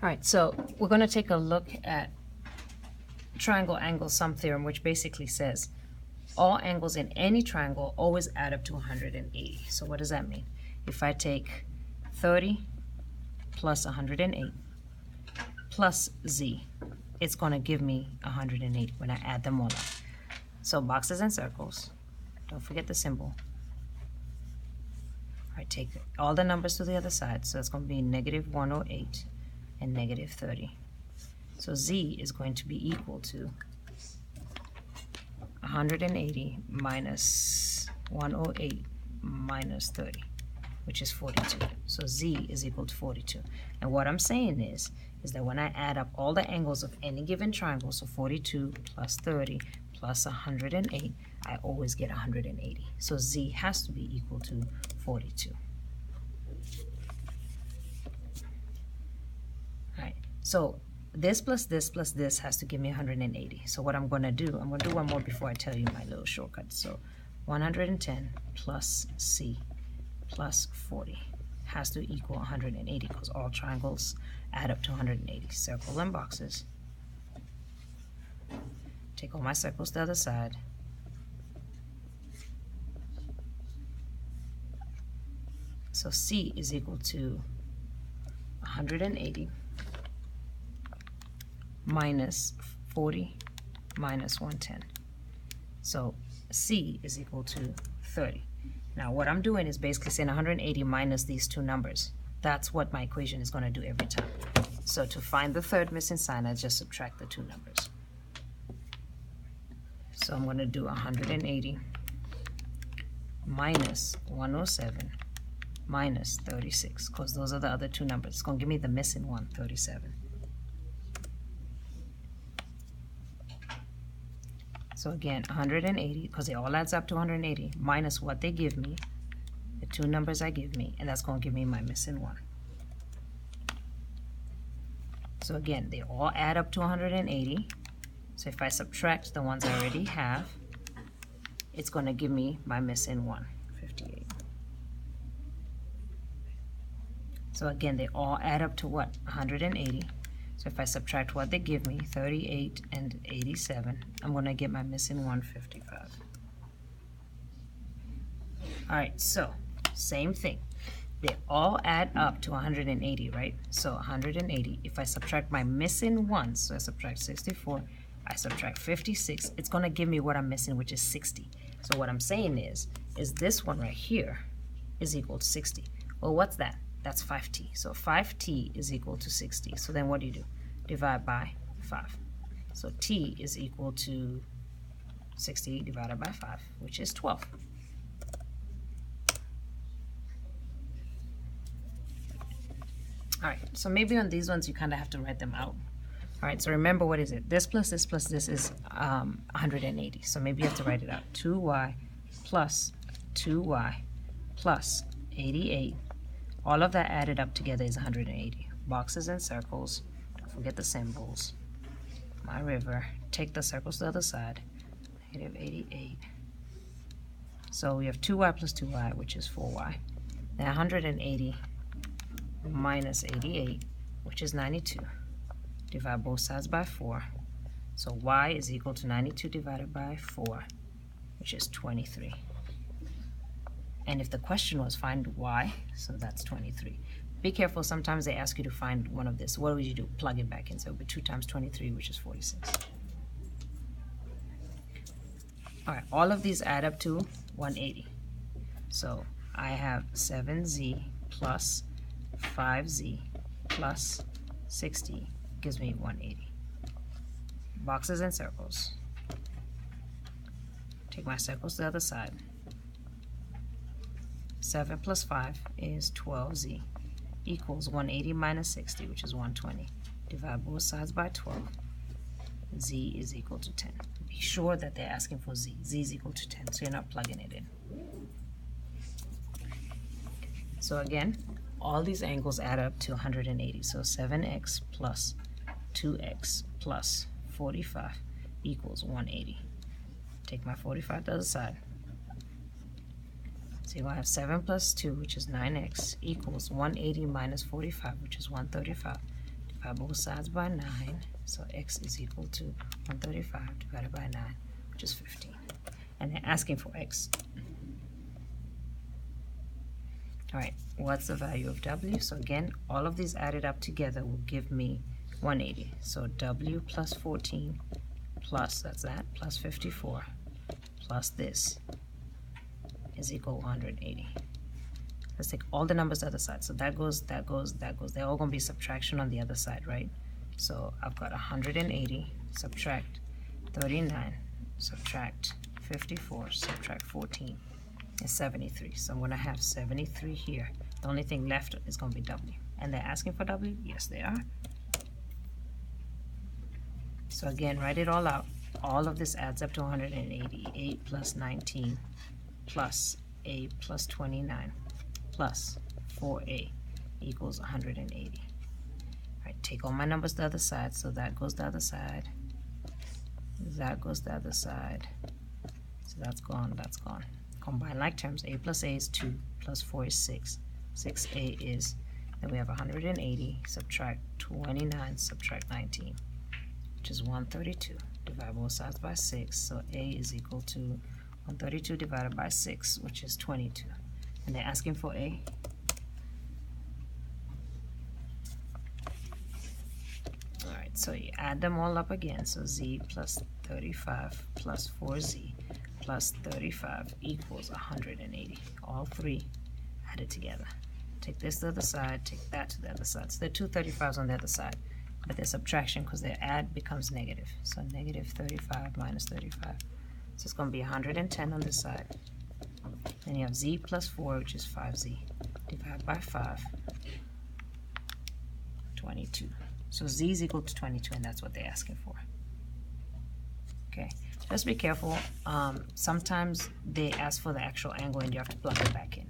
All right, so we're going to take a look at triangle angle sum theorem, which basically says all angles in any triangle always add up to 180. So what does that mean? If I take 30 plus 108 plus z, it's going to give me 180 when I add them all up. So boxes and circles, don't forget the symbol. All right, take all the numbers to the other side, so it's going to be negative 108 and negative 30. So z is going to be equal to 180 minus 108 minus 30, which is 42. So z is equal to 42. And what I'm saying is that when I add up all the angles of any given triangle, so 42 plus 30 plus 108, I always get 180. So z has to be equal to 42. All right, so this plus this plus this has to give me 180. So what I'm going to do one more before I tell you my little shortcut. So 110 plus c plus 40 has to equal 180 because all triangles add up to 180. Circle and boxes. Take all my circles to the other side. So c is equal to 180 minus 40 minus 110. So c is equal to 30. Now what I'm doing is basically saying 180 minus these two numbers. That's what my equation is going to do every time. So to find the third missing sign, I just subtract the two numbers. So I'm going to do 180 minus 107 minus 36, because those are the other two numbers. It's going to give me the missing one, 37. So again, 180, because it all adds up to 180, minus what they give me, the two numbers I give me, and that's going to give me my missing one. So again, they all add up to 180. So if I subtract the ones I already have, it's going to give me my missing one, 58. So again, they all add up to what? 180. So if I subtract what they give me, 38 and 87, I'm going to get my missing 155. All right, so same thing. They all add up to 180, right? So 180. If I subtract my missing ones, so I subtract 64, I subtract 56, it's going to give me what I'm missing, which is 60. So what I'm saying is this one right here is equal to 60. Well, what's that? That's 5t. So 5t is equal to 60. So then what do? Divide by 5. So t is equal to 60 divided by 5, which is 12. All right, so maybe on these ones you kind of have to write them out. All right, so remember, what is it? This plus this plus this is 180. So maybe you have to write it out. 2y plus 2y plus 88. All of that added up together is 180. Boxes and circles. Don't forget the symbols. My river. Take the circles to the other side. Negative 88. So we have 2y plus 2y, which is 4y. Now 180 minus 88, which is 92. Divide both sides by 4. So y is equal to 92 divided by 4, which is 23. And if the question was find y, so that's 23. Be careful, sometimes they ask you to find one of this. What would you do? Plug it back in. So it would be 2 times 23, which is 46. All right, all of these add up to 180. So I have 7z plus 5z plus 60 gives me 180. Boxes and circles. Take my circles to the other side. 7 plus 5 is 12z equals 180 minus 60, which is 120. Divide both sides by 12. Z is equal to 10. Be sure that they're asking for z. Z is equal to 10, so you're not plugging it in. So again, all these angles add up to 180. So 7x plus 2x plus 45 equals 180. Take my 45 to the other side. So you're going to have 7 plus 2, which is 9x, equals 180 minus 45, which is 135. divide both sides by 9. So x is equal to 135 divided by 9, which is 15. And they're asking for x. All right, what's the value of w? So again, all of these added up together will give me 180. So w plus 14 plus, that's that, plus 54 plus this is equal to 180. Let's take all the numbers to the other side. So that goes, that goes, that goes. They're all going to be subtraction on the other side, right? So I've got 180, subtract 39, subtract 54, subtract 14, is 73. So I'm going to have 73 here. The only thing left is going to be w. And they're asking for w? Yes, they are. So again, write it all out. All of this adds up to 180. 8 plus 19 plus a plus 29 plus 4a equals 180. All right, take all my numbers to the other side. So that goes to the other side. That goes to the other side. So that's gone, that's gone. Combine like terms. A plus a is 2, plus 4 is 6. 6a is, then we have 180, subtract 29, subtract 19, which is 132. Divide both sides by 6, so a is equal to 132 divided by 6, which is 22. And they're asking for a. All right, so you add them all up again. So z plus 35 plus 4z plus 35 equals 180. All three added together. Take this to the other side, take that to the other side. So there are two 35s on the other side, but their subtraction, because their add becomes negative. So negative 35 minus 35. So it's going to be 110 on this side. Then you have z plus 4, which is 5z. Divide by 5, 22. So z is equal to 22, and that's what they're asking for. Okay, just be careful. Sometimes they ask for the actual angle, and you have to plug it back in.